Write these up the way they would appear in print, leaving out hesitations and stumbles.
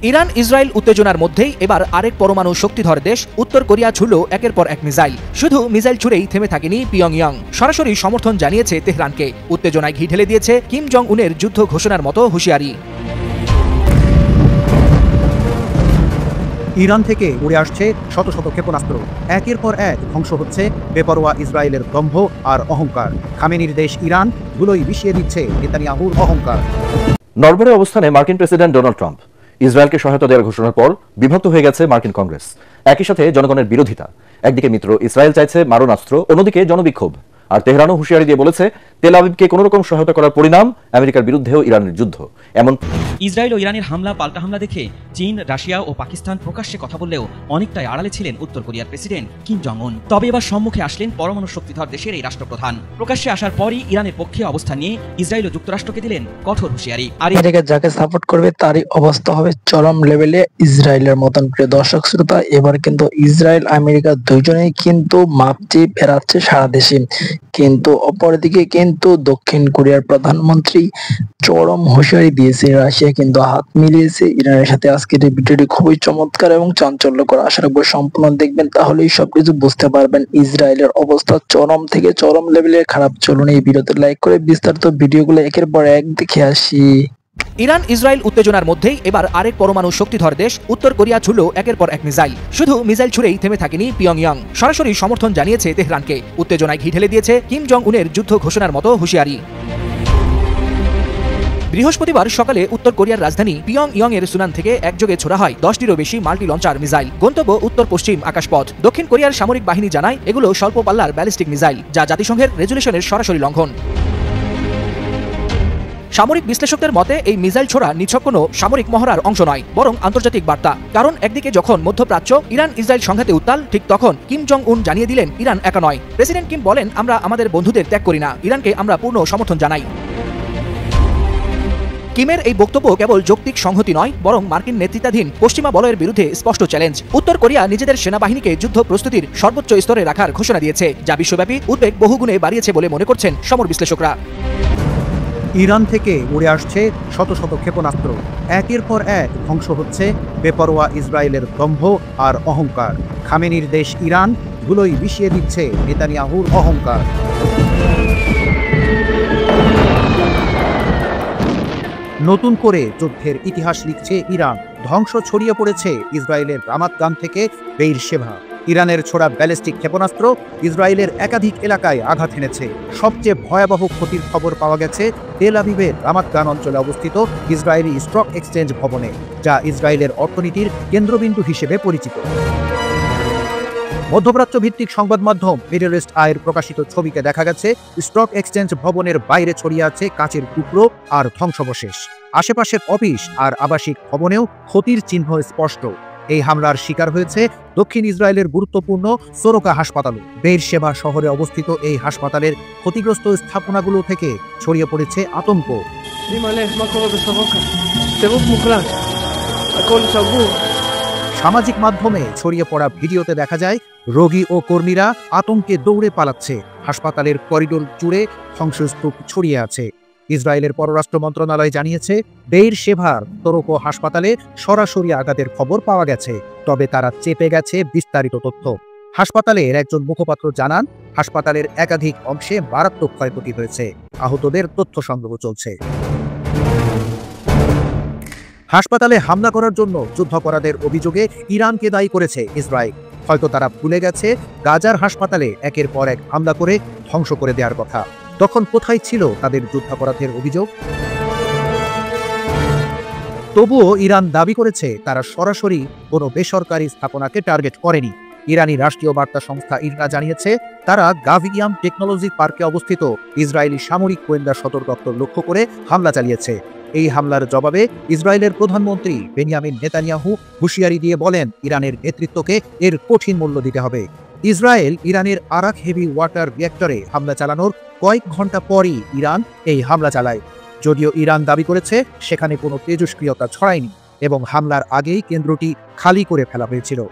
Iran Israel উত্তেজনার মধ্যেই এবার আরেক পরমাণু শক্তিধর দেশ উত্তর কোরিয়া ছুড়ল একের পর এক মিসাইল। শুধু মিসাইল ছুড়েই থেমে থাকেনি পিয়ংইয়ং, সরাসরি সমর্থন জানিয়েছে তেহরানকে। উত্তেজনায় ঘি ঢেলে দিয়েছে কিম জং উনের যুদ্ধ ঘোষণার মতো হুঁশিয়ারি। ইরান থেকে উড়ে আসছে শত শত ক্ষেপণাস্ত্র, একের পর এক ধ্বংস হচ্ছে বেপরোয়া ইসরায়েলের দম্ভ আর অহংকার। খামেনির দেশ ইরান ধুলোই মিশিয়ে দিচ্ছে নেতানিয়াহুর অহংকার। নরওয়ের অবস্থানে মার্কিন প্রেসিডেন্ট ডোনাল্ড ট্রাম্প ইসরায়েলকে সহায়তা দেওয়ার ঘোষণার পর বিভক্ত হয়ে গেছে মার্কিন কংগ্রেস। একই সাথে জনগণের বিরোধিতা। একদিকে মিত্র ইসরায়েল চাইছে মারণাস্ত্র, অন্যদিকে জনবিক্ষোভ। আর তেহরানও হুঁশিয়ারি দিয়ে বলেছে তেল আবিবকে কোনো রকম সহায়তা করার পরিণাম আমেরিকার বিরুদ্ধেও ইরানের যুদ্ধ। এমন ইসরায়েল ও ইরানের হামলা পাল্টা হামলা দেখে চীন, রাশিয়া ও পাকিস্তান প্রকাশ্যে কথা বললেও অনেকটাই আড়ালে ছিলেন উত্তর কোরিয়ার প্রেসিডেন্ট কিম জং উন। তবে এবার সম্মুখে আসলেন পরমাণু শক্তিধর দেশের এই রাষ্ট্রপ্রধান। প্রকাশ্যে আসার পরই ইরানের পক্ষে অবস্থান নিয়ে ইসরায়েল ও যুক্তরাষ্ট্রকে দিলেন কঠোর হুঁশিয়ারি। আর আমেরিকা যাকে সাপোর্ট করবে তারই অবস্থা হবে চরম লেভেলে ইসরায়েলের মতন। প্রিয় দর্শক শ্রোতা, এবার কিন্তু ইসরায়েল আমেরিকা দুইজনেই কিন্তু মাপচি ফেরাচ্ছে সারা দেশে। কিন্তু অপরদিকে কিন্তু দক্ষিণ কোরিয়ার প্রধানমন্ত্রী চরম হুঁশিয়ারি দিয়েছে। রাশিয়া কিন্তু হাত মিলিয়েছে ইরানের সাথে। আজকের এই ভিডিওটি খুবই চমৎকার এবং চাঞ্চল্যকর। আশা রাখবো সম্পূর্ণ দেখবেন, তাহলেই সবকিছু বুঝতে পারবেন। ইসরায়েলের অবস্থা চরম থেকে চরম লেভেলে খারাপ। চলুন এই ভিডিওতে লাইক করে বিস্তারিত ভিডিওগুলো একের পর এক দেখে আসি। ইরান ইসরায়েল উত্তেজনার মধ্যেই এবার আরেক পরমাণু শক্তিধর দেশ উত্তর কোরিয়া ছুড়ল একের পর এক মিসাইল। শুধু মিসাইল ছুড়েই থেমে থাকেনি পিয়ংইয়ং, সরাসরি সমর্থন জানিয়েছে তেহরানকে। উত্তেজনায় ঘি ঢেলে দিয়েছে কিম জং উনের যুদ্ধ ঘোষণার মতো হুঁশিয়ারি। বৃহস্পতিবার সকালে উত্তর কোরিয়ার রাজধানী পিয়ংইয়ং এর সুনান থেকে একযোগে ছোড়া হয় 10টিরও বেশি মাল্টি লঞ্চার মিসাইল। গন্তব্য উত্তর পশ্চিম আকাশপথ। দক্ষিণ কোরিয়ার সামরিক বাহিনী জানায় এগুলো স্বল্প পাল্লার ব্যালিস্টিক মিসাইল, যা জাতিসংঘের রেজুলেশনের সরাসরি লঙ্ঘন। সামরিক বিশ্লেষকদের মতে এই মিসাইল ছোড়া নিছক কোনো সামরিক মহড়ার অংশ নয়, বরং আন্তর্জাতিক বার্তা। কারণ একদিকে যখন মধ্যপ্রাচ্য ইরান ইসরায়েল সংঘাতে উত্তাল, ঠিক তখন কিম জং উন জানিয়ে দিলেন ইরান একা নয়। প্রেসিডেন্ট কিম বলেন, আমরা আমাদের বন্ধুদের ত্যাগ করি না, ইরানকে আমরা পূর্ণ সমর্থন জানাই। কিমের এই বক্তব্য কেবল যৌক্তিক সংহতি নয়, বরং মার্কিন নেতৃত্বাধীন পশ্চিমা বলয়ের বিরুদ্ধে স্পষ্ট চ্যালেঞ্জ। উত্তর কোরিয়া নিজেদের সেনাবাহিনীকে যুদ্ধ প্রস্তুতির সর্বোচ্চ স্তরে রাখার ঘোষণা দিয়েছে, যা বিশ্বব্যাপী উদ্বেগ বহুগুণে বাড়িয়েছে বলে মনে করছেন সমর বিশ্লেষকরা। ইরান থেকে উড়ে আসছে শত শত ক্ষেপণাস্ত্র, একের পর এক ধ্বংস হচ্ছে বেপরোয়া ইসরায়েলের দম্ভ আর অহংকার। খামেনির দেশ ইরান ধুলোই মিশিয়ে দিচ্ছে নেতানিয়াহুর অহংকার। নতুন করে যুদ্ধের ইতিহাস লিখছে ইরান। ধ্বংস ছড়িয়ে পড়েছে ইসরায়েলের রামাত গান থেকে বেইর শেভা। ইরানের ছোড়া ব্যালিস্টিক ক্ষেপণাস্ত্র ইসরায়েলের একাধিক এলাকায় আঘাত এনেছে। সবচেয়ে ভয়াবহ ক্ষতির খবর পাওয়া গেছে তেল আবিবের রামাত গান অঞ্চলে অবস্থিত ইসরায়েলি স্টক এক্সচেঞ্জ ভবনে, যা ইসরায়েলের অর্থনীতির কেন্দ্রবিন্দু হিসেবে পরিচিত। মধ্যপ্রাচ্য ভিত্তিক সংবাদ মাধ্যম মিডল ইস্ট আইয়ের প্রকাশিত ছবিতে দেখা গেছে স্টক এক্সচেঞ্জ ভবনের বাইরে ছড়িয়ে আছে কাচের টুকরো আর ধ্বংসাবশেষ। আশেপাশের অফিস আর আবাসিক ভবনেও ক্ষতির চিহ্ন স্পষ্ট। এই হামলার শিকার হয়েছে দক্ষিণ ইসরায়েলের গুরুত্বপূর্ণ সোরোকা হাসপাতালও। বেইর শেভা শহরে অবস্থিত এই হাসপাতালের ক্ষতিগ্রস্ত স্থাপনাগুলো থেকে ছড়িয়ে পড়েছে আতঙ্ক। সামাজিক মাধ্যমে ছড়িয়ে পড়া ভিডিওতে দেখা যায় রোগী ও কর্মীরা আতঙ্কে দৌড়ে পালাচ্ছে। হাসপাতালের করিডোর জুড়ে ধ্বংসস্তূপ ছড়িয়ে আছে। ইসরায়েলের পররাষ্ট্র মন্ত্রণালয় জানিয়েছে বেইর শেভার তোরকো হাসপাতালে সরাসরি আঘাতের খবর পাওয়া গেছে, তবে তারা চেপে গেছে বিস্তারিত তথ্য। হাসপাতালের একজন মুখপাত্র জানান, হাসপাতালের একাধিক অংশে মারাত্মক ক্ষয়ক্ষতি হয়েছে। আহতদের তথ্য সংগ্রহ চলছে। হাসপাতালে হামলা করার জন্য যুদ্ধাপরাধের অভিযোগে ইরানকে দায়ী করেছে ইসরায়েল। হয়তো তারা ভুলে গেছে গাজার হাসপাতালে একের পর এক হামলা করে ধ্বংস করে দেওয়ার কথা। তখন কোথায় ছিল তাদের যুদ্ধাপরাধের অভিযোগ? তবুও ইরান দাবি করেছে তারা সরাসরি কোনো বেসরকারি স্থাপনাকে টার্গেট করেনি। ইরানি রাষ্ট্রীয় বার্তা সংস্থা ইরনা জানিয়েছে তারা গাভিয়াম টেকনোলজি পার্কে অবস্থিত ইসরায়েলি সামরিক গোয়েন্দা সদর দপ্তর লক্ষ্য করে হামলা চালিয়েছে। এই হামলার জবাবে ইসরায়েলের প্রধানমন্ত্রী বেনিয়ামিন নেতানিয়াহু হুঁশিয়ারি দিয়ে বলেন, ইরানের নেতৃত্বকে এর কঠিন মূল্য দিতে হবে। ইসরায়েল ইরানের আরাক হেভি ওয়াটার রিঅ্যাক্টরে হামলা চালানোর কয়েক ঘন্টা পরই ইরান এই হামলা চালায়। যদিও ইরান দাবি করেছে সেখানে কোনো তেজস্ক্রিয়তা ছড়ায়নি এবং হামলার আগেই কেন্দ্রটি খালি করে ফেলা হয়েছিল।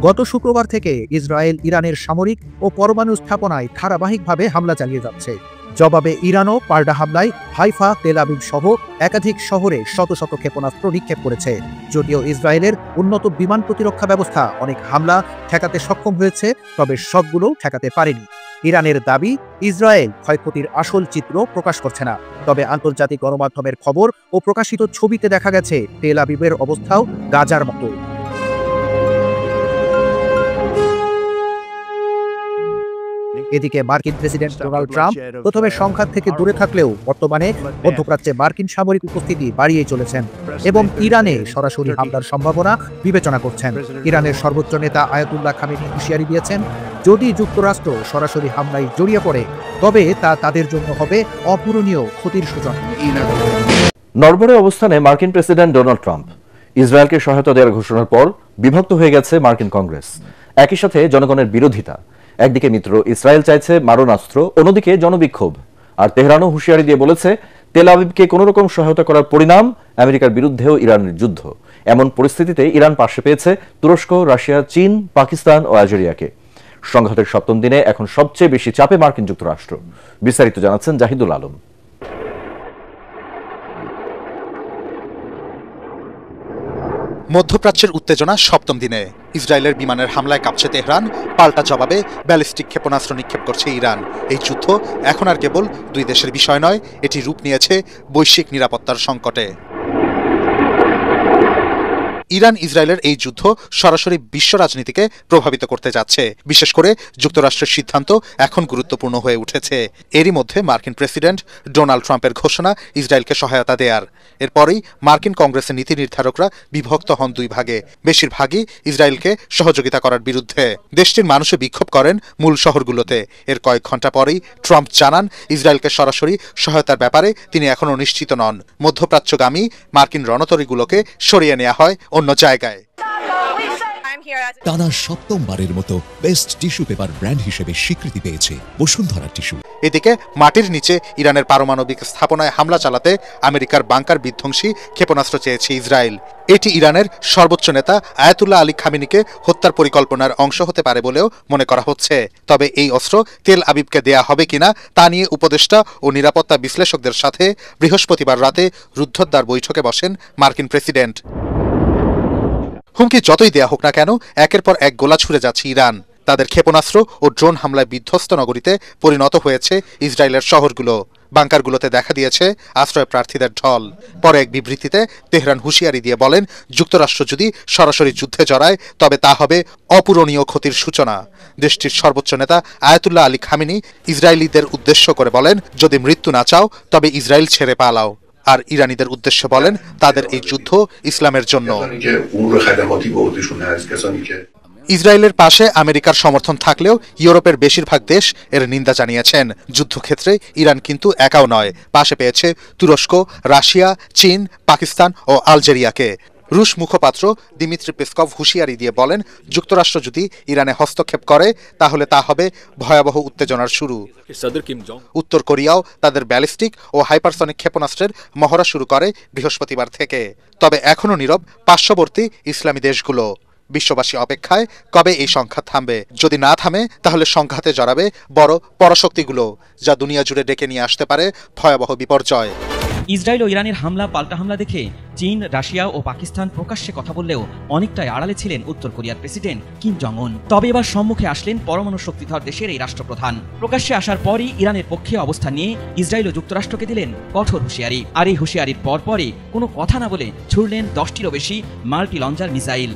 গত শুক্রবার থেকে ইসরায়েল ইরানের সামরিক ও পরমাণু স্থাপনায় ধারাবাহিকভাবে হামলা চালিয়ে যাচ্ছে। জবাবে ইরানও পাল্টা হামলায় হাইফা, তেল আবিব সহ একাধিক শহরে শত শত ক্ষেপণাস্ত্র নিক্ষেপ করেছে। যদিও ইসরায়েলের উন্নত বিমান প্রতিরক্ষা ব্যবস্থা অনেক হামলা ঠেকাতে সক্ষম হয়েছে, তবে সবগুলো ঠেকাতে পারেনি। ইরানের দাবি, ইসরায়েল ক্ষয়ক্ষতির আসল চিত্র প্রকাশ করছে না। তবে আন্তর্জাতিক গণমাধ্যমের খবর ও প্রকাশিত ছবিতে দেখা গেছে তেল আবিবের অবস্থাও গাজার মতো। এদিকে মার্কিন প্রেসিডেন্ট ডোনাল্ড ট্রাম্প প্রথমে সংঘাত থেকে দূরে থাকলেও বর্তমানে মধ্যপ্রাচ্যে মার্কিন সামরিক উপস্থিতি বাড়িয়ে চলেছেন এবং ইরানে সরাসরি হামলার সম্ভাবনা বিবেচনা করছেন। ইরানের সর্বোচ্চ নেতা আয়াতুল্লাহ খামেনি হুঁশিয়ারি দিয়েছেন, যদি যুক্তরাষ্ট্র সরাসরি হামলায় জড়িয়ে পড়ে তবে তা তাদের জন্য হবে অপূরণীয় ক্ষতির সূচনা। নড়বড়ে অবস্থানে মার্কিন প্রেসিডেন্ট ডোনাল্ড ট্রাম্প। ইসরায়েলকে সহায়তা দেওয়ার ঘোষণার পর বিভক্ত হয়ে গেছে মার্কিন কংগ্রেস। একই সাথে জনগণের বিরোধিতা। একদিকে মিত্র ইসরায়েল চাইছে মারণাস্ত্র, অন্যদিকে জনবিক্ষোভ। আর তেহরানও হুঁশিয়ারি দিয়ে বলেছে, তেল আবিবকে কোনো রকম সহায়তা করার পরিণাম আমেরিকার বিরুদ্ধেও ইরানের যুদ্ধ। এমন পরিস্থিতিতে ইরান পাশে পেয়েছে তুরস্ক, রাশিয়া, চীন, পাকিস্তান ও আলজেরিয়াকে। সংঘাতের সপ্তম দিনে এখন সবচেয়ে বেশি চাপে মার্কিন যুক্তরাষ্ট্র। বিস্তারিত জানাচ্ছেন জাহিদুল আলম। মধ্যপ্রাচ্যের উত্তেজনা সপ্তম দিনে। ইসরায়েলের বিমানের হামলায় কাঁপছে তেহরান, পাল্টা জবাবে ব্যালিস্টিক ক্ষেপণাস্ত্র নিক্ষেপ করছে ইরান। এই যুদ্ধ এখন আর কেবল দুই দেশের বিষয় নয়, এটি রূপ নিয়েছে বৈশ্বিক নিরাপত্তার সংকটে। ইরান ইসরায়েলের এই যুদ্ধ সরাসরি বিশ্ব রাজনীতিকে প্রভাবিত করতে যাচ্ছে। বিশেষ করে যুক্তরাষ্ট্রের সিদ্ধান্ত এখন গুরুত্বপূর্ণ হয়ে উঠেছে। এরই মধ্যে মার্কিন প্রেসিডেন্ট ডোনাল্ড ট্রাম্পের ঘোষণা ইসরায়েলকে সহায়তা দেয়ার। এরপরই মার্কিন কংগ্রেসের নীতি নির্ধারকরা বিভক্ত হন দুই ভাগে। বেশিরভাগই ইসরায়েলকে সহযোগিতা করার বিরুদ্ধে। দেশটির মানুষে বিক্ষোভ করেন মূল শহরগুলোতে। এর কয়েক ঘন্টা পরেই ট্রাম্প জানান, ইসরায়েলকে সরাসরি সহায়তার ব্যাপারে তিনি এখনও নিশ্চিত নন। মধ্যপ্রাচ্যগামী মার্কিন রণতরীগুলোকে সরিয়ে নেওয়া হয় অন্য জায়গায়। টানা সপ্তমবারের মতো বেস্ট টিস্যু পেপার ব্র্যান্ড হিসেবে স্বীকৃতি পেয়েছে বসুন্ধরা টিস্যু। এদিকে মাটির নিচে ইরানের পারমাণবিক স্থাপনায় হামলা চালাতে আমেরিকার বাংকার বিধ্বংসী ক্ষেপণাস্ত্র চেয়েছে ইসরায়েল। এটি ইরানের সর্বোচ্চ নেতা আয়াতুল্লাহ আলী খামেনিকে হত্যার পরিকল্পনার অংশ হতে পারে বলেও মনে করা হচ্ছে। তবে এই অস্ত্র তেল আবিবকে দেয়া হবে কিনা তা নিয়ে উপদেষ্টা ও নিরাপত্তা বিশ্লেষকদের সাথে বৃহস্পতিবার রাতে রুদ্ধদ্বার বৈঠকে বসেন মার্কিন প্রেসিডেন্ট। হুমকি যতই দেয়া হোক না কেন, একের পর এক গোলা ছুড়ে যাচ্ছে ইরান। তাদের ক্ষেপণাস্ত্র ও ড্রোন হামলায় বিধ্বস্ত নগরীতে পরিণত হয়েছে ইসরায়েলের শহরগুলো। বাংকারগুলোতে দেখা দিয়েছে আশ্রয় প্রার্থীদের ঢল। পরে এক বিবৃতিতে তেহরান হুঁশিয়ারি দিয়ে বলেন, যুক্তরাষ্ট্র যদি সরাসরি যুদ্ধে জড়ায় তবে তা হবে অপূরণীয় ক্ষতির সূচনা। দেশটির সর্বোচ্চ নেতা আয়াতুল্লাহ আলী খামেনি ইসরায়েলিদের উদ্দেশ্য করে বলেন, যদি মৃত্যু না চাও তবে ইসরায়েল ছেড়ে পালাও। আর ইরানিদের উদ্দেশ্যে বলেন, তাদের এই যুদ্ধ ইসলামের জন্য। ইসরায়েলের পাশে আমেরিকার সমর্থন থাকলেও ইউরোপের বেশিরভাগ দেশ এর নিন্দা জানিয়েছেন। যুদ্ধক্ষেত্রে ইরান কিন্তু একাও নয়, পাশে পেয়েছে তুরস্ক, রাশিয়া, চীন, পাকিস্তান ও আলজেরিয়াকে। রুশ মুখপাত্র দিমিত্রি পেসকভ হুঁশিয়ারি দিয়ে বলেন, যুক্তরাষ্ট্র যদি ইরানে হস্তক্ষেপ করে তাহলে তা হবে ভয়াবহ উত্তেজনার শুরু। উত্তর কোরিয়াও তাদের ব্যালিস্টিক ও হাইপারসনিক ক্ষেপণাস্ত্রের মহড়া শুরু করে বৃহস্পতিবার থেকে। তবে এখনও নীরব পার্শ্ববর্তী ইসলামী দেশগুলো। বিশ্ববাসী অপেক্ষায় কবে এই সংঘাত থামবে। যদি না থামে তাহলে সংঘাতে জড়াবে বড় পরাশক্তিগুলো, যা দুনিয়া জুড়ে ডেকে নিয়ে আসতে পারে ভয়াবহ বিপর্যয়। ইসরায়েল ও ইরানের হামলা পাল্টা হামলা দেখে চীন, রাশিয়া ও পাকিস্তান প্রকাশ্যে কথা বললেও অনেকটাই আড়ালে ছিলেন উত্তর কোরিয়ার প্রেসিডেন্ট কিম জং উন। তবে এবার সম্মুখে আসলেন পরমাণু শক্তিধর দেশের এই রাষ্ট্রপ্রধান। প্রকাশ্যে আসার পরই ইরানের পক্ষে অবস্থান নিয়ে ইসরায়েল ও যুক্তরাষ্ট্রকে দিলেন কঠোর হুঁশিয়ারি। আর এই হুঁশিয়ারির পরপরই কোনো কথা না বলে ছুড়লেন 10টিরও বেশি মাল্টি লঞ্চার মিসাইল।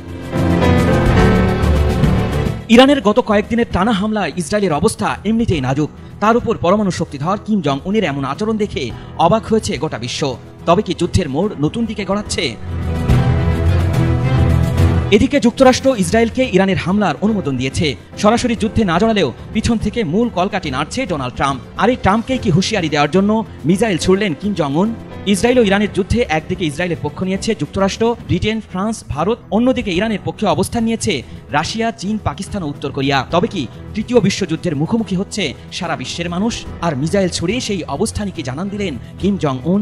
ইরানের গত কয়েকদিনের টানা হামলায় ইসরায়েলের অবস্থা এমনিতেই নাজুক। তার উপর পরমাণু শক্তিধর কিম জং উনের এমন আচরণ দেখে অবাক হয়েছে গোটা বিশ্ব। তবে কি যুদ্ধের মোড় নতুন দিকে গড়াচ্ছে? এদিকে যুক্তরাষ্ট্র ইসরায়েলকে ইরানের হামলার অনুমোদন দিয়েছে। সরাসরি যুদ্ধে না জড়ালেও পিছন থেকে মূল কলকাঠি নাড়ছে ডোনাল্ড ট্রাম্প। আর এই ট্রাম্পকেই কি হুঁশিয়ারি দেওয়ার জন্য মিসাইল ছুড়লেন কিম জং উন? ইসরায়েল ও ইরানের যুদ্ধে একদিকে ইসরায়েলের পক্ষ নিয়েছে যুক্তরাষ্ট্র, ব্রিটেন, ফ্রান্স, ভারত, অন্যদিকে ইরানের পক্ষে অবস্থান নিয়েছে রাশিয়া, চীন, পাকিস্তান ও উত্তর কোরিয়া। তবে কি তৃতীয় বিশ্বযুদ্ধের মুখোমুখি হচ্ছে সারা বিশ্বের মানুষ? আর মিসাইল ছুড়ে সেই অবস্থানই কি জানান দিলেন কিম জং উন?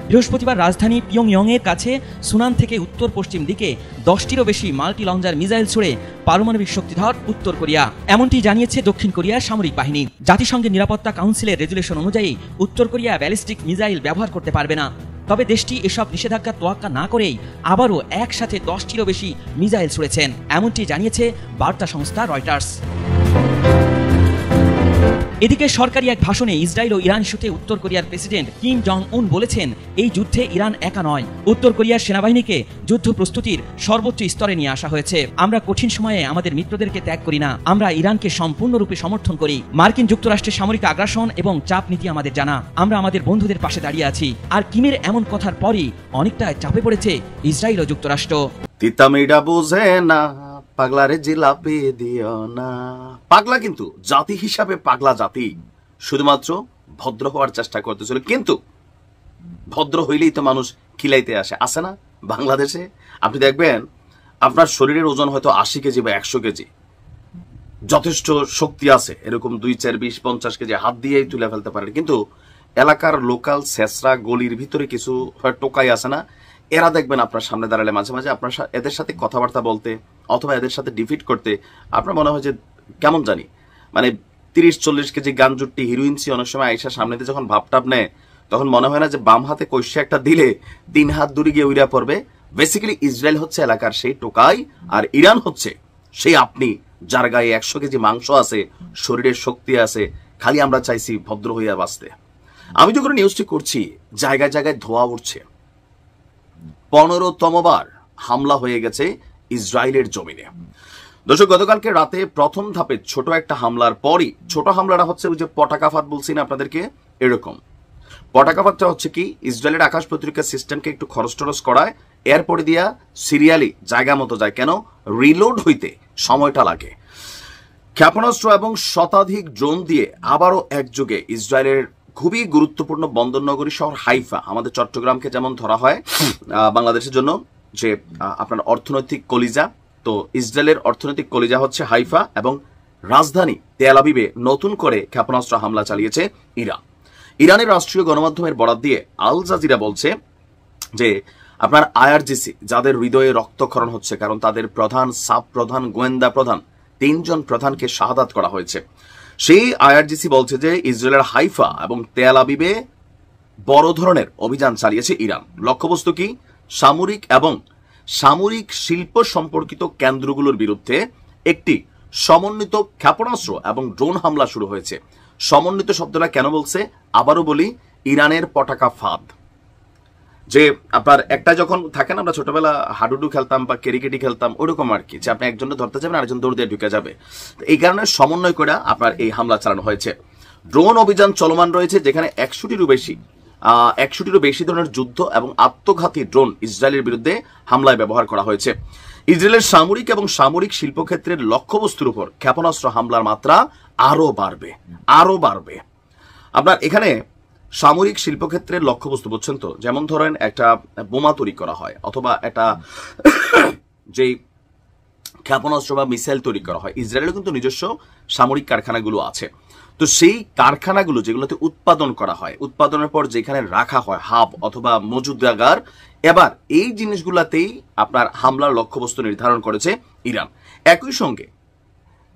বৃহস্পতিবার রাজধানী পিয়ংইয়ংয়ের কাছে সুনান থেকে উত্তর পশ্চিম দিকে 10টিরও বেশি মাল্টি লঞ্চার মিসাইল ছুড়ে পারমাণবিক শক্তিধর উত্তর কোরিয়া, এমনটি জানিয়েছে দক্ষিণ কোরিয়ার সামরিক বাহিনী। জাতিসংঘের নিরাপত্তা কাউন্সিলের রেজুলেশন অনুযায়ী উত্তর কোরিয়া ব্যালিস্টিক মিসাইল ব্যবহার করতে পারবে না। তবে দেশটি এসব নিষেধাজ্ঞা তোয়াক্কা না করেই আবারও একসাথে 10টিরও বেশি মিসাইল ছুড়েছেন, এমনটি জানিয়েছে বার্তা সংস্থা রয়টার্স। এদিকে সরকারি এক ভাষণে ইসরায়েল ও ইরান ইস্যুতে উত্তর কোরিয়ার প্রেসিডেন্ট কিম জং উন বলেছেন, এই যুদ্ধে ইরান একা নয়, উত্তর কোরিয়ার সেনাবাহিনীকে যুদ্ধ প্রস্তুতির সর্বোচ্চ স্তরে নিয়ে আসা হয়েছে। আমরা কঠিন সময়ে আমাদের মিত্রদেরকে ত্যাগ করি না, আমরা ইরানকে সম্পূর্ণরূপে সমর্থন করি। মার্কিন যুক্তরাষ্ট্রের সামরিক আগ্রাসন এবং চাপ নীতি আমাদের জানা, আমরা আমাদের বন্ধুদের পাশে দাঁড়িয়ে আছি। আর কিমের এমন কথার পরই অনেকটা চাপে পড়েছে ইসরায়েল ও যুক্তরাষ্ট্র। তিতামিডা বোঝে না, পাগলারে জিলাপি দিও না। পাগলা কিন্তু জাতি হিসাবে পাগলা জাতি, শুধুমাত্র ভদ্র হওয়ার চেষ্টা করতেছিল, কিন্তু ভদ্র হইলেই তো মানুষ খিলাইতে আসে না বাংলাদেশে। আপনি দেখবেন আপনার শরীরের ওজন হয়তো 80 কেজি বা 100 কেজি, যথেষ্ট শক্তি আছে, এরকম 2, 4, 20, 50 কেজি হাত দিয়েই তুলে ফেলতে পারেন, কিন্তু এলাকার লোকাল শেষরা গলির ভিতরে কিছু টোকাই আছে না, এরা দেখবেন আপনার সামনে দাঁড়ালে মাঝে মাঝে আপনার এদের সাথে কথাবার্তা বলতে অথবা এদের সাথে ডিফিট করতে আপনার মনে হয় যে কেমন জানি, মানে 30-40 কেজি গাঞ্জুট্টি হিরোইনসি অনেক সময় আইসা সামনে দিয়ে যখন ভাবটাপ নেয় তখন মনে হয় না যে বাম হাতে কইসা একটা দিলে 3 হাত দূরে গিয়ে উইরা পড়বে। বেসিক্যালি ইসরায়েল হচ্ছে এলাকার সেই টোকাই, আর ইরান হচ্ছে সেই আপনি যার গায়ে 100 কেজি মাংস আছে, শরীরের শক্তি আছে, খালি আমরা চাইছি ভদ্র হইয়া বাঁচতে। আমি যখন নিউজটি করছি জায়গায় জায়গায় ধোয়া উঠছে, 15তম বার হামলা হয়ে গেছে ইসরায়েলের জমিনে। দর্শক, গতকালকে রাতে প্রথম ধাপে ছোট একটা হামলার পরই, ছোট হামলাটা হচ্ছে ওই যে পটাকাফাত বলছি না আপনাদেরকে, এরকম পটাকাফাতটা হচ্ছে কি ইসরায়েলের আকাশ প্রতিরক্ষা সিস্টেমকে একটু খরচ টরচ করায়, এরপরে দিয়া সিরিয়ালি জায়গা মতো যায়, কেন রিলোড হইতে সময়টা লাগে। ক্ষেপণাস্ত্র এবং শতাধিক ড্রোন দিয়ে আবারও একযোগে ইসরায়েলের খুবই গুরুত্বপূর্ণ বন্দরনগরী শহর হাইফা, আমাদের চট্টগ্রামকে যেমন ধরা হয় বাংলাদেশের জন্য যে আপনার অর্থনৈতিক কলিজা, তো ইসরায়েলের অর্থনৈতিক কলিজা হচ্ছে হাইফা, এবং রাজধানী তেল আবিবে নতুন করে ক্ষেপণাস্ত্র হামলা চালিয়েছে ইরান। ইরানের রাষ্ট্রীয় গণমাধ্যমের বরাত দিয়ে আল জাজিরা বলছে যে আপনার আইআরজিসি যাদের হৃদয়ে রক্তক্ষরণ হচ্ছে, কারণ তাদের প্রধান, সাব প্রধান, গোয়েন্দা প্রধান 3 জন প্রধানকে শাহাদাত করা হয়েছে। সেই আইআরজিসি বলছে যে ইসরায়েলের হাইফা এবং তেল আবিবে বড় ধরনের অভিযান চালিয়েছে ইরান। লক্ষ্যবস্তু কি? সামরিক এবং সামরিক শিল্প সম্পর্কিত কেন্দ্রগুলোর বিরুদ্ধে একটি সমন্বিত ক্ষেপণাস্ত্র এবং ড্রোন হামলা শুরু হয়েছে। সমন্বিত শব্দটা কেন বলছে আবারও বলি, ইরানের পটাকা ফাঁদ, যে আপনার একটা যখন থাকেন আমরা ছোটবেলা হাডুডু খেলতাম বা কেরিকেটি খেলতাম, ওরকম আর কি, যে আপনি একজনে ধরতে যাবেন আরেকজন দৌড় দিয়ে ঢুকে যাবে। এই কারণে সমন্বয় করে আপনার এই হামলা চালানো হয়েছে। ড্রোন অভিযান চলমান রয়েছে, যেখানে 100টিরও বেশি ধরনের যুদ্ধ এবং আত্মঘাতী ড্রোন ইসরায়েলের বিরুদ্ধে হামলায় ব্যবহার করা হয়েছে। ইসরায়েলের সামরিক এবং সামরিক শিল্পক্ষেত্রের লক্ষ্যবস্তুর উপর ক্ষেপণাস্ত্র হামলার মাত্রা আরো বাড়বে। আপনার এখানে সামরিক শিল্পক্ষেত্রের লক্ষ্যবস্তু বুঝছেন তো, যেমন ধরেন একটা বোমা তৈরি করা হয় অথবা একটা যে ক্ষেপণাস্ত্র বা মিসাইল তৈরি করা হয়, ইসরায়েলের কিন্তু নিজস্ব সামরিক কারখানাগুলো আছে। তো সেই কারখানাগুলো যেগুলোতে উৎপাদন করা হয়, উৎপাদনের পর যেখানে রাখা হয় হাব অথবা মজুদাগার, এবার এই জিনিসগুলাতেই আপনার হামলার লক্ষ্যবস্তু নির্ধারণ করেছে ইরান। একই সঙ্গে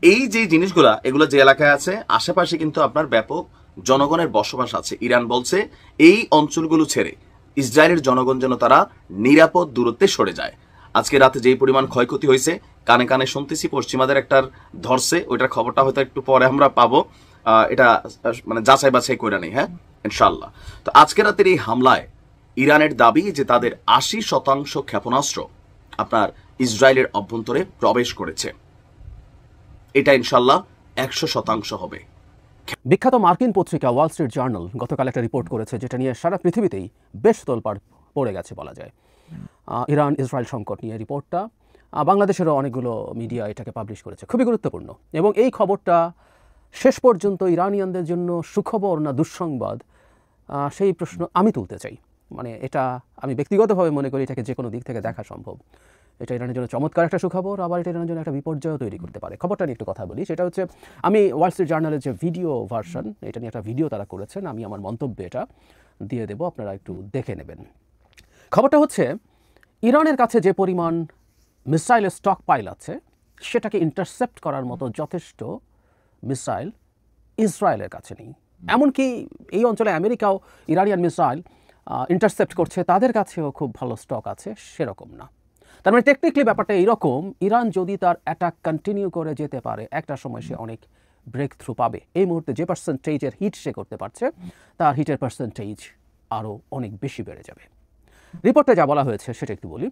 এই যে জিনিসগুলা, এগুলো যে এলাকায় আছে আশেপাশে কিন্তু আপনার ব্যাপক জনগণের বসবাস আছে। ইরান বলছে এই অঞ্চলগুলো ছেড়ে ইসরায়েলের জনগণ যেন তারা নিরাপদ দূরত্বে সরে যায়। আজকে রাতে যেই পরিমাণ ক্ষয়ক্ষতি হয়েছে, কানে কানে শুনতেছি পশ্চিমাদের একটার ধরছে, ওইটার খবরটা হয়তো একটু পরে আমরা পাবো, এটা মানে যাচাই বাছাই করে নেই, হ্যাঁ ইনশাল্লাহ। তো আজকে রাতের এই হামলায় ইরানের দাবি যে তাদের 80% ক্ষেপণাস্ত্র আপনার ইসরায়েলের অভ্যন্তরে প্রবেশ করেছে। এটা ইনশাল্লাহ 100% হবে। বিখ্যাত মার্কিন পত্রিকা ওয়াল স্ট্রিট জার্নাল গতকাল একটা রিপোর্ট করেছে, যেটা নিয়ে সারা পৃথিবীতেই বেশ তোলপাড় পড়ে গেছে বলা যায়। ইরান ইসরায়েল সংকট নিয়ে রিপোর্টটা বাংলাদেশেরও অনেকগুলো মিডিয়া এটাকে পাবলিশ করেছে, খুবই গুরুত্বপূর্ণ। এবং এই খবরটা শেষ পর্যন্ত ইরানিয়ানদের জন্য সুখবর না দুঃসংবাদ, সেই প্রশ্ন আমি তুলতে চাই। মানে এটা আমি ব্যক্তিগতভাবে মনে করি এটাকে যে কোনো দিক থেকে দেখা সম্ভব। এটা ইরানের জন্য চমৎকার একটা সুখবর, আবার এটা ইরানের জন্য একটা বিপর্যয় তৈরি করতে পারে। খবরটা নিয়ে একটু কথা বলি। সেটা হচ্ছে, আমি ওয়াল স্ট্রিট জার্নালের যে ভিডিও ভার্সন, এটা নিয়ে একটা ভিডিও তারা করেছেন, আমি আমার মন্তব্যে এটা দিয়ে দেব, আপনারা একটু দেখে নেবেন। খবরটা হচ্ছে ইরানের কাছে যে পরিমাণ মিসাইলের স্টক পাইল আছে সেটাকে ইন্টারসেপ্ট করার মতো যথেষ্ট মিসাইল ইসরায়েলের কাছে নেই। এমনকি এই অঞ্চলে আমেরিকাও ইরানিয়ান মিসাইল ইন্টারসেপ্ট করছে, তাদের কাছেও খুব ভালো স্টক আছে সেরকম না। তার মানে টেকনিক্যালি ব্যাপারটা এইরকম, ইরান যদি তার অ্যাটাক কন্টিনিউ করে যেতে পারে একটা সময় সে অনেক ব্রেক থ্রু পাবে। এই মুহূর্তে যে পার্সেন্টেজের হিট সে করতে পারছে তার হিটের পার্সেন্টেজ আরও অনেক বেশি বেড়ে যাবে। রিপোর্টে যা বলা হয়েছে সেটা একটু বলি।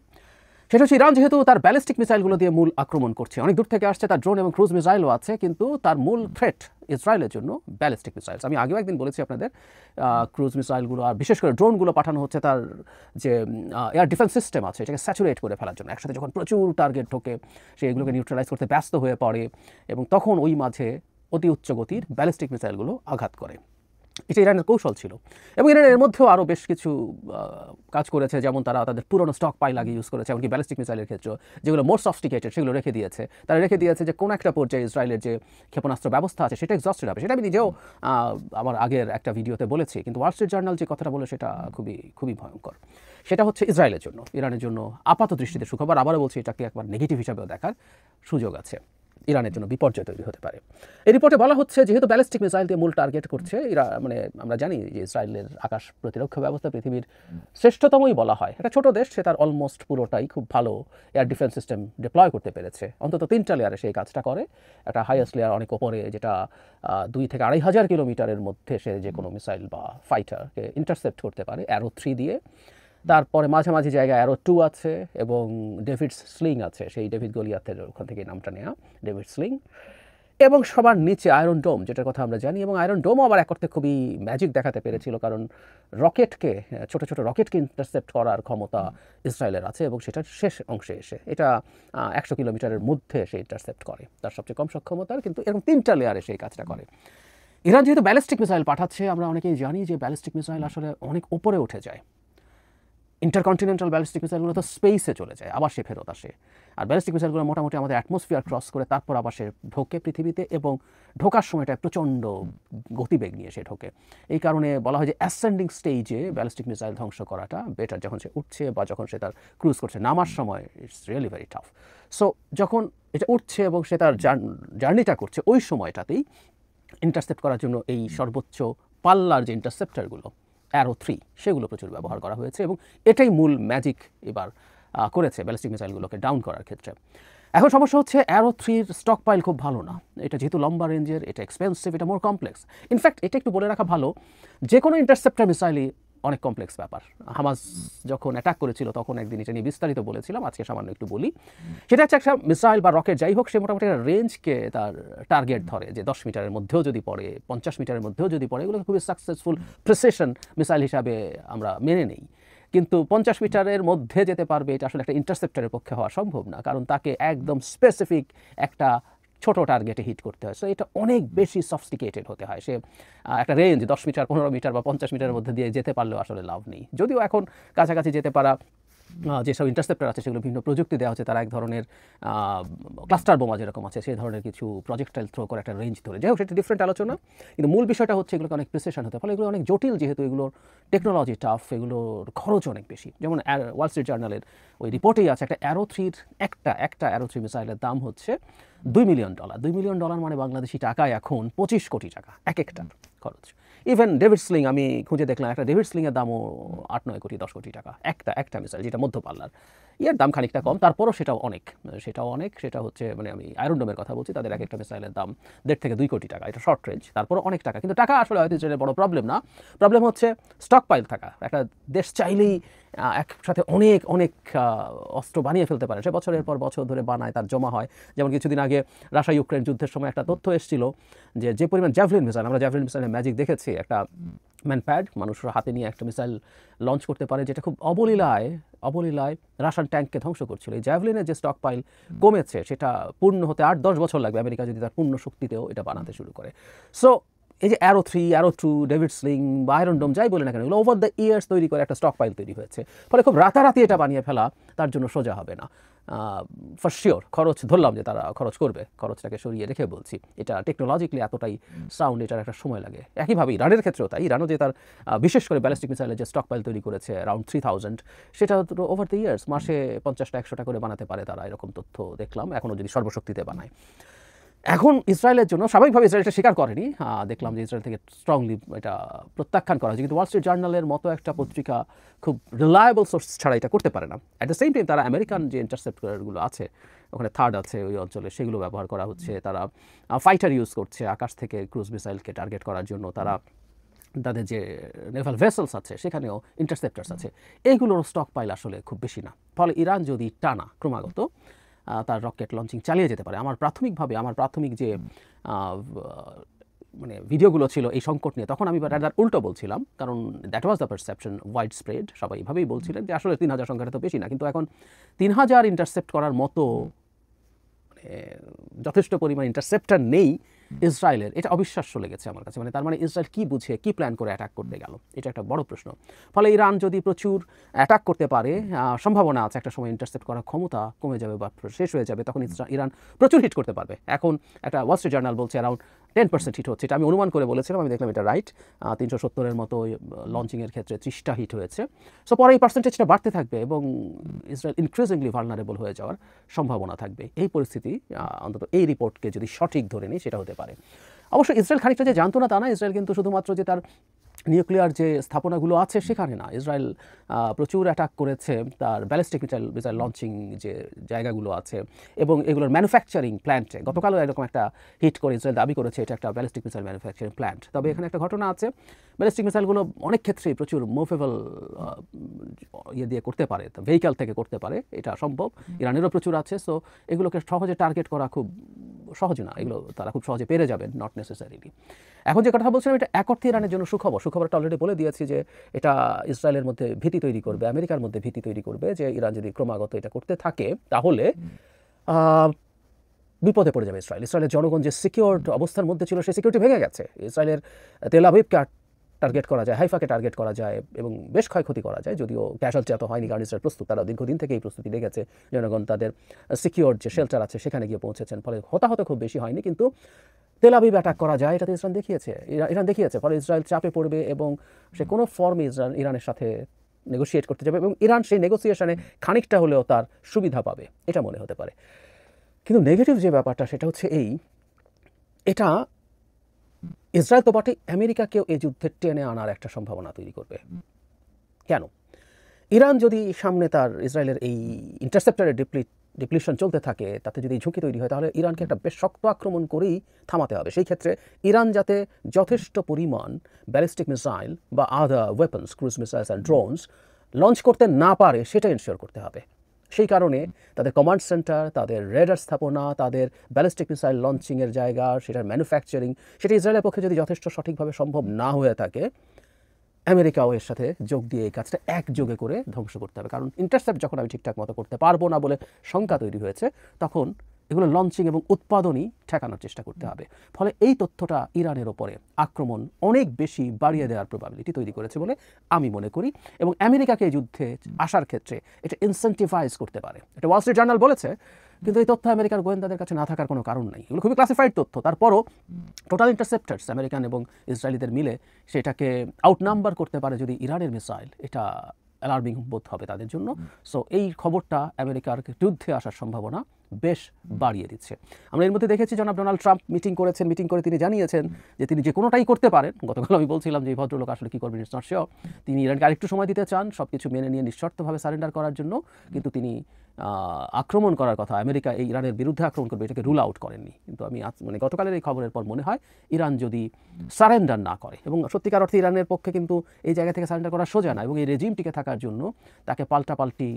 সেটা হচ্ছে ইরান যেহেতু তার ব্যালিস্টিক মিসাইলগুলো দিয়ে মূল আক্রমণ করছে, অনেক দূর থেকে আসছে, তার ড্রোন এবং ক্রুজ মিসাইলও আছে, কিন্তু তার মূল থ্রেট ইসরায়েলের জন্য ব্যালিস্টিক মিসাইলস। আমি আগেও একদিন বলেছি আপনাদের ক্রুজ মিসাইলগুলো আর বিশেষ করে ড্রোনগুলো পাঠানো হচ্ছে তার যে এয়ার ডিফেন্স সিস্টেম আছে এটাকে স্যাচুরেট করে ফেলার জন্য। একসাথে যখন প্রচুর টার্গেট ঢোকে সে এগুলোকে নিউট্রালাইজ করতে ব্যস্ত হয়ে পড়ে এবং তখন ওই মাঝে অতি উচ্চ গতির ব্যালিস্টিক মিসাইলগুলো আঘাত করে। এটা ইরানের কৌশল ছিল এবং ইরানের মধ্যেও আরও বেশ কিছু কাজ করেছে, যেমন তারা তাদের পুরনো স্টক পাইল আগে ইউজ করেছে, এমনকি ব্যালিস্টিক মিসাইলের ক্ষেত্রে যেগুলো মোর সফিস্টিকেটেড সেগুলো রেখে দিয়েছে। তারা রেখে দিয়েছে যে কোনো একটা পর্যায়ে ইসরায়েলের যে ক্ষেপণাস্ত্র ব্যবস্থা আছে সেটা এক্সস্টেড হবে। সেটা আমি নিজেও আমার আগের একটা ভিডিওতে বলেছি, কিন্তু ওয়াল স্ট্রিট জার্নাল যে কথাটা বলে সেটা খুবই ভয়ঙ্কর। সেটা হচ্ছে ইসরায়েলের জন্য, ইরানের জন্য আপাত দৃষ্টিতে সুখবর। আবারও বলছি এটাকে একবার নেগেটিভ হিসাবেও দেখার সুযোগ আছে, ইরানের জন্য বিপর্যয় তৈরি হতে পারে। এই রিপোর্টে বলা হচ্ছে যেহেতু ব্যালিস্টিক মিসাইল দিয়ে মূল টার্গেট করছে মানে আমরা জানি যে ইসরায়েলের আকাশ প্রতিরক্ষা ব্যবস্থা পৃথিবীর শ্রেষ্ঠতমই বলা হয়। একটা ছোট দেশ, সে তার অলমোস্ট পুরোটাই খুব ভালো এয়ার ডিফেন্স সিস্টেম ডিপ্লয় করতে পেরেছে। অন্তত 3টা লেয়ারে সেই কাজটা করে। একটা হাইয়েস্ট লেয়ার অনেক ওপরে, যেটা 2 থেকে 2,500 কিলোমিটারের মধ্যে সে যে কোনো মিসাইল বা ফাইটারকে ইন্টারসেপ্ট করতে পারে অ্যারো 3 দিয়ে। তারপরে মাঝামাঝি জায়গায় অ্যারো 2 আছে এবং ডেভিড স্লিং আছে, সেই ডেভিড গলিয়াথের ওখান থেকে নামটা নেওয়া ডেভিড স্লিং। এবং সবার নিচে আয়রন ডোম, যেটার কথা আমরা জানি। এবং আয়রন ডোমও আবার এক অর্থে খুবই ম্যাজিক দেখাতে পেরেছিল, কারণ রকেটকে, ছোট ছোট রকেটকে ইন্টারসেপ্ট করার ক্ষমতা ইসরায়েলের আছে এবং সেটার শেষ অংশে এসে এটা 100 কিলোমিটারের মধ্যে সে ইন্টারসেপ্ট করে, তার সবচেয়ে কম সক্ষমতার, কিন্তু এরকম 3টা লেয়ারে সেই কাজটা করে। ইরান যেহেতু ব্যালিস্টিক মিসাইল পাঠাচ্ছে, আমরা অনেকেই জানি যে ব্যালিস্টিক মিসাইল আসলে অনেক উপরে উঠে যায়। ইন্টারকন্টিনেন্টাল ব্যালিস্টিক মিসাইলগুলো তো স্পেসে চলে যায়, আবার সে ফেরত আসে। আর ব্যালিস্টিক মিসাইলগুলো মোটামুটি আমাদের অ্যাটমসফিয়ার ক্রস করে তারপর আবার সে ঢোকে পৃথিবীতে, এবং ঢোকার সময়টা প্রচণ্ড গতিবেগ নিয়ে সে ঢোকে। এই কারণে বলা হয় যে অ্যাসেন্ডিং স্টেজে ব্যালিস্টিক মিসাইল ধ্বংস করাটা বেটার, যখন সে উঠছে বা যখন সে তার ক্রুজ করছে। নামার সময় it's really very tough. So যখন এটা উঠছে এবং সে তার জার্নিটা করছে, ওই সময়টাতেই ইন্টারসেপ্ট করার জন্য এই সর্বোচ্চ পাল্লার যে ইন্টারসেপ্টারগুলো অ্যারো 3 সেগুলো প্রচুর ব্যবহার করা হয়েছে এবং এটাই মূল ম্যাজিক এবার করেছে ব্যালিস্টিক মিসাইলগুলোকে ডাউন করার ক্ষেত্রে। এখন সমস্যা হচ্ছে অ্যারো 3-র স্টক পাইল খুব ভালো না। এটা যেহেতু লম্বা রেঞ্জের, এটা এক্সপেন্সিভ, এটা মোর কমপ্লেক্স। ইনফ্যাক্ট এটা একটু বলে রাখা ভালো, যে কোনো ইন্টারসেপ্টার মিসাইলই অনেক কমপ্লেক্স ব্যাপার। হামাস যখন অ্যাটাক করেছিল তখন একদিন এটা নিয়ে বিস্তারিত বলেছিলাম, আজকে সামান্য একটু বলি। সেটা হচ্ছে একটা মিসাইল বা রকেট যাই হোক, সে মোটামুটি একটা রেঞ্জকে তার টার্গেট ধরে, যে 10 মিটারের মধ্যেও যদি পড়ে, 50 মিটারের মধ্যেও যদি পড়ে, এগুলোকে খুবই সাকসেসফুল প্রিসিশন মিসাইল হিসাবে আমরা মেনে নেই। কিন্তু 50 মিটারের মধ্যে যেতে পারবে এটা আসলে একটা ইন্টারসেপ্টারের পক্ষে হওয়া সম্ভব না, কারণ তাকে একদম স্পেসিফিক একটা ছোট টার্গেটে হিট করতে হয়। সো এটা অনেক বেশি সফিস্টিকেটেড হতে হয়। সে একটা রেঞ্জ 10 মিটার, 15 মিটার বা 50 মিটারের মধ্যে দিয়ে যেতে পারলেও আসলে লাভ নেই। যদিও এখন কাছাকাছি যেতে পারা যেসব ইন্টারসেপ্টার আছে সেগুলো বিভিন্ন প্রযুক্তি দেওয়া হচ্ছে, তারা এক ধরনের ক্লাস্টার বোমা যেরকম আছে সেই ধরনের কিছু প্রজেক্টাইল থ্রো করে একটা রেঞ্জ ধরে। যাই হোক, সেটা ডিফারেন্ট আলোচনা, কিন্তু মূল বিষয়টা হচ্ছে এগুলোকে অনেক প্রিসিশন হতে ফলে এগুলো অনেক জটিল, যেহেতু এগুলোর টেকনোলজি টাফ, এগুলোর খরচ অনেক বেশি। যেমন ওয়াল স্ট্রিট জার্নালের ওই রিপোর্টেই আছে একটা অ্যারো 3-র একটা অ্যারো 3 মিসাইলের দাম হচ্ছে $2 মিলিয়ন। $2 মিলিয়ন মানে বাংলাদেশি টাকায় এখন 25 কোটি টাকা এক একটার খরচ। ইভেন ডেভিড স্লিং, আমি খুঁজে দেখলাম, একটা ডেভিড স্লিংয়ের দামও 8-9 কোটি 10 কোটি টাকা একটা মিসাইল, যেটা মধ্যপাল্লার। এর দাম খানিকটা কম, তারপরও সেটাও অনেক। সেটা হচ্ছে, মানে আমি আয়রন ডোমের কথা বলছি, তাদের এক একটা মিসাইলের দাম 1.5 থেকে 2 কোটি টাকা। এটা শর্ট রেঞ্জ, তারপরও অনেক টাকা। কিন্তু টাকা আসলে হয়তো ইসরায়েলের বড় প্রবলেম না, প্রবলেম হচ্ছে স্টক পাইল থাকা। একটা দেশ চাইলেই একসাথে অনেক অস্ত্র বানিয়ে ফেলতে পারে, সে বছরের পর বছর ধরে বানায়, তার জমা হয়। যেমন কিছুদিন আগে রাশিয়া ইউক্রেন যুদ্ধের সময় একটা তথ্য এসেছিল যে পরিমাণ জ্যাভলিন মিসাইল, আমরা জ্যাভলিন মিসাইলের ম্যাজিক দেখেছি, একটা ম্যানপ্যাড মানুষের হাতে নিয়ে একটা মিসাইল লঞ্চ করতে পারে, যেটা খুব অবলীলায় রাশিয়ান ট্যাঙ্ককে ধ্বংস করছিল। এই জ্যাভলিনের যে স্টক পাইল কমেছে, সেটা পূর্ণ হতে 8-10 বছর লাগবে আমেরিকা যদি তার পূর্ণ শক্তিতেও এটা বানাতে শুরু করে। সো এই যে অ্যারো 3, অ্যারো 2, ডেভিড স্লিং বা আয়রন ডোম যাই বলে না কেন, এগুলো ওভার দ্য ইয়ার্স তৈরি করে একটা স্টক পাইল তৈরি হয়েছে। ফলে খুব রাতারাতি এটা বানিয়ে ফেলা তার জন্য সোজা হবে না। ফর শিওর খরচ ধরলাম যে তারা খরচ করবে, খরচটাকে সরিয়ে রেখে বলছি। এটা টেকনোলজিক্যালি এতটাই সাউন্ড, এটার একটা সময় লাগে। একইভাবে ইরানের ক্ষেত্রেও তাই। ইরানও যে তার বিশেষ করে ব্যালিস্টিক মিসাইলের যে স্টক পাইল তৈরি করেছে অ্যারাউন্ড 3000, সেটা তো ওভার দ্য ইয়ার্স মাসে 50টা 100টা করে বানাতে পারে তারা, এরকম তথ্য দেখলাম, এখনও যদি সর্বশক্তিতে বানায়। এখন ইসরায়েলের জন্য স্বাভাবিকভাবে ইসরায়েল এটা স্বীকার করেনি, দেখলাম যে ইসরায়েল থেকে স্ট্রংলি এটা প্রত্যাখ্যান করা হয়েছে, কিন্তু ওয়াল স্ট্রিট জার্নালের মতো একটা পত্রিকা খুব রিলায়েবল সোর্স ছাড়া এটা করতে পারে না। অ্যাট দ্য সেম টাইম তারা আমেরিকান যে ইন্টারসেপ্টরগুলো আছে, ওখানে থার্ড আছে ওই অঞ্চলে, সেগুলো ব্যবহার করা হচ্ছে। তারা ফাইটার ইউজ করছে আকাশ থেকে ক্রুজ মিসাইলকে টার্গেট করার জন্য। তারা তাদের যে নেভাল ভেসেলস আছে সেখানেও ইন্টারসেপ্টার্স আছে। এইগুলোর স্টক পাইল আসলে খুব বেশি না। ফলে ইরান যদি টানা ক্রমাগত তার রকেট লঞ্চিং চালিয়ে যেতে পারে, আমার প্রাথমিক যে মানে ভিডিওগুলো ছিল এই সংকট নিয়ে, তখন আমি রাদার উল্টো বলছিলাম, কারণ that was the perception wide spread, সবাই এভাবেই বলছিলেন যে আসলে 3000 সংখ্যাটা তো বেশি না। কিন্তু এখন 3000 ইন্টারসেপ্ট করার মতো যথেষ্ট পরিমাণ ইন্টারসেপ্টার নেই ইসরায়েলের, এটা অবিশ্বাস্য লেগেছে আমার কাছে। মানে তার মানে ইসরায়েল কি বুঝে কি প্ল্যান করে অ্যাটাক করতে গেল, এটা একটা বড় প্রশ্ন। ফলে ইরান যদি প্রচুর অ্যাটাক করতে পারে, সম্ভাবনা আছে একটা সময় ইন্টারসেপ্ট করার ক্ষমতা কমে যাবে বা শেষ হয়ে যাবে, তখন ইরান প্রচুর হিট করতে পারবে। এখন একটা ওয়াল স্ট্রিট জার্নাল বলছে অ্যারাউন্ড 10% হিট হচ্ছে, এটা আমি অনুমান করে বলেছিলাম, আমি দেখলাম এটা রাইট। 370-এর মতো লঞ্চিংয়ের ক্ষেত্রে 30টা হিট হয়েছে। সো পরে এই পার্সেন্টেজটা বাড়তে থাকবে এবং ইসরায়েল ইনক্রিজিংলি ভালনারেবল হয়ে যাওয়ার সম্ভাবনা থাকবে। এই পরিস্থিতি অন্তত এই রিপোর্টকে যদি সঠিক ধরে নিই সেটা হতে পারে। অবশ্য ইসরায়েল খানিকটা যে জানতো না তা না, ইসরায়েল কিন্তু শুধুমাত্র যে তার নিউক্লিয়ার যে স্থাপনাগুলো আছে সেখানে না, ইসরায়েল প্রচুর অ্যাটাক করেছে তার ব্যালিস্টিক মিসাইল লঞ্চিং যে জায়গাগুলো আছে এবং এগুলোর ম্যানুফ্যাকচারিং প্ল্যান্টে। গতকালও এরকম একটা হিট করে ইসরায়েল দাবি করেছে এটা একটা ব্যালিস্টিক মিসাইল ম্যানুফ্যাকচারিং প্ল্যান্ট। তবে এখানে একটা ঘটনা আছে, ব্যালিস্টিক মিসাইলগুলো অনেক ক্ষেত্রেই প্রচুর মুভেবল ইয়ে দিয়ে করতে পারে, ভেহিক্যাল থেকে করতে পারে, এটা সম্ভব। ইরানেরও প্রচুর আছে। সো এগুলোকে সহজে টার্গেট করা খুব সহজ না, এগুলো তারা খুব সহজে পেরে যাবেন, নট নেসেসারিলি। এখন যে কথা বলছিলাম, এটা এক অর্থে ইরানের জন্য সুখবরটা অলরেডি বলে দিয়েছি যে এটা ইসরায়েলের মধ্যে ভীতি তৈরি করবে, আমেরিকার মধ্যে ভীতি তৈরি করবে যে ইরান যদি ক্রমাগত এটা করতে থাকে তাহলে বিপদে পড়ে যাবে ইসরায়েলের জনগণ যে সিকিউরড অবস্থার মধ্যে ছিল সেই সিকিউরিটি ভেঙে গেছে। ইসরায়েলের তেল আভিভকে টার্গেট করা যায়, হাইফাকে টার্গেট করা যায় এবং বেশ ক্ষয়ক্ষতি করা যায়, যদিও ক্যাজুয়ালিটি এত হয়নি কারণ ইসরায়েল প্রস্তুত, তারা দীর্ঘদিন থেকে এই প্রস্তুতি রেখেছে, জনগণ তাদের সিকিউরড যে শেল্টার আছে সেখানে গিয়ে পৌঁছেছেন, ফলে হতাহত খুব বেশি হয়নি। কিন্তু তেল আভিভ অ্যাটাক করা যায় এটাতে ইরান দেখিয়েছে, ফলে ইসরায়েল চাপে পড়বে এবং সে কোনো ফর্মে ইরানের সাথে নেগোশিয়েট করতে যাবে এবং ইরান সেই নেগোসিয়েশনে খানিকটা হলেও তার সুবিধা পাবে, এটা মনে হতে পারে। কিন্তু নেগেটিভ যে ব্যাপারটা সেটা হচ্ছে এটা ইসরায়েল তো বটে, আমেরিকাকেও এই যুদ্ধে টেনে আনার একটা সম্ভাবনা তৈরি করবে। কেন? ইরান যদি সামনে তার ইসরায়েলের এই ইন্টারসেপ্টারের ডিপ্লিশন চলতে থাকে, তাতে যদি ঝুঁকি তৈরি হয়, তাহলে ইরানকে একটা বেশ শক্ত আক্রমণ করেই থামাতে হবে। সেই ক্ষেত্রে ইরান যাতে যথেষ্ট পরিমাণ ব্যালিস্টিক মিসাইল বা other weapons, cruise missiles and drones launch করতে না পারে সেটা এনশিওর করতে হবে। সেই কারণে তাদের কমান্ড সেন্টার, তাদের রেডার স্থাপনা, তাদের ব্যালিস্টিক মিসাইল লঞ্চিংয়ের জায়গা, সেটার ম্যানুফ্যাকচারিং, সেটা ইসরায়েলের পক্ষে যদি যথেষ্ট সঠিকভাবে সম্ভব না হয়ে থাকে, আমেরিকাও এর সাথে যোগ দিয়ে এই কাজটা একযোগে করে ধ্বংস করতে হবে। কারণ ইন্টারসেপ্ট যখন আমি ঠিকঠাক মতো করতে পারবো না বলে শঙ্কা তৈরি হয়েছে, তখন এগুলো লঞ্চিং এবং উৎপাদনই ঠেকানোর চেষ্টা করতে হবে। ফলে এই তথ্যটা ইরানের ওপরে আক্রমণ অনেক বেশি বাড়িয়ে দেওয়ার প্রবাবিলিটি তৈরি করেছে বলে আমি মনে করি, এবং আমেরিকাকে এই যুদ্ধে আসার ক্ষেত্রে এটা ইনসেন্টিভাইজ করতে পারে। এটা ওয়াল স্ট্রিট জার্নাল বলেছে, কিন্তু এই তথ্য আমেরিকার গোয়েন্দাদের কাছে না থাকার কোনো কারণ নেই। এগুলো খুবই ক্লাসিফাইড তথ্য, তারপরও টোটাল ইন্টারসেপ্টার্স আমেরিকান এবং ইসরায়েলিদের মিলে সেটাকে আউটনাম্বার করতে পারে যদি ইরানের মিসাইল, এটা অ্যালার্মিং বোধ হবে তাদের জন্য। সো এই খবরটা আমেরিকার যুদ্ধে আসার সম্ভাবনা বেশ বাড়িয়ে দিচ্ছে। আমরা এর মধ্যে দেখেছি জনাব ডোনাল্ড ট্রাম্প মিটিং করে তিনি জানিয়েছেন যে তিনি যে কোনোটাই করতে পারেন। গতকাল আমি বলছিলাম যে এই ভদ্রলোক আসলে কী করবেন, ইটস নট শিওর। তিনি ইরানকে আরেকটু সময় দিতে চান সব কিছু মেনে নিয়ে নিঃশর্তভাবে সারেন্ডার করার জন্য, কিন্তু তিনি আক্রমণ করার কথা, আমেরিকা এই ইরানের বিরুদ্ধে আক্রমণ করবে, এটাকে রুল আউট করেননি। কিন্তু আমি মানে গতকালের এই খবরের পর মনে হয় ইরান যদি সারেন্ডার না করে, এবং সত্যিকার অর্থে ইরানের পক্ষে কিন্তু এই জায়গা থেকে সারেন্ডার করা সোজা না, এবং এই রেজিম টিকে থাকার জন্য তাকে পাল্টাপাল্টি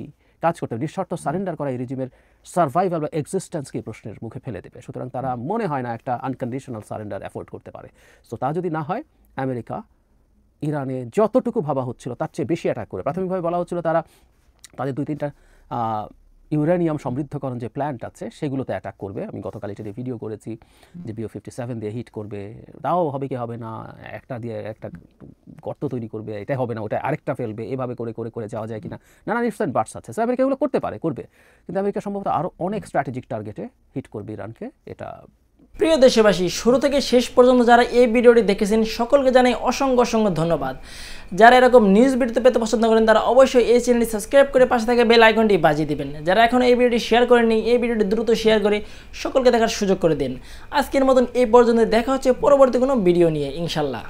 কাজ করতে হবে। নিঃশর্ত সারেন্ডার করা এই রেজিমের সার্ভাইভাল বা এক্সিস্টেন্সকে প্রশ্নের মুখে ফেলে দেবে। সুতরাং তারা মনে হয় না একটা আনকন্ডিশনাল সারেন্ডার অ্যাফোর্ড করতে পারে। সো তা যদি না হয়, আমেরিকা ইরানে যতটুকু ভাবা হচ্ছিল তার চেয়ে বেশি অ্যাটাক করে, প্রাথমিকভাবে বলা হচ্ছিল তারা তাদের 2-3টা ইউরেনিয়াম সমৃদ্ধকরণ যে প্ল্যান্ট আছে সেগুলোতে অ্যাটাক করবে। আমি গতকাল এটা ভিডিও করেছি যে BO-57 দিয়ে হিট করবে, তাও হবে কি হবে না, একটা দিয়ে একটা গর্ত তৈরি করবে, এটা হবে না, ওটা আরেকটা ফেলবে, এভাবে করে করে করে যাওয়া যায় কিনা, নানান ইফস অ্যান্ড বাটস আছে। সো আমেরিকা এগুলো করতে পারে, করবে, কিন্তু আমেরিকা সম্ভবত আরও অনেক স্ট্র্যাটেজিক টার্গেটে হিট করবে ইরানকে। এটা প্রিয় দেশবাসী, শুরু থেকে শেষ পর্যন্ত যারা এই ভিডিওটি দেখেছেন সকলকে জানাই অসংখ্য অসংখ্য ধন্যবাদ। যারা এরকম নিউজ ভিডিও পেতে পছন্দ করেন তারা অবশ্যই এই চ্যানেলটি সাবস্ক্রাইব করে পাশে থাকা বেল আইকনটি বাজিয়ে দিবেন। যারা এখনও এই ভিডিওটি শেয়ার করেননি, এই ভিডিওটি দ্রুত শেয়ার করে সকলকে দেখার সুযোগ করে দিন। আজকের মতন এই পর্যন্ত, দেখা হচ্ছে পরবর্তী কোনো ভিডিও নিয়ে ইনশাল্লাহ।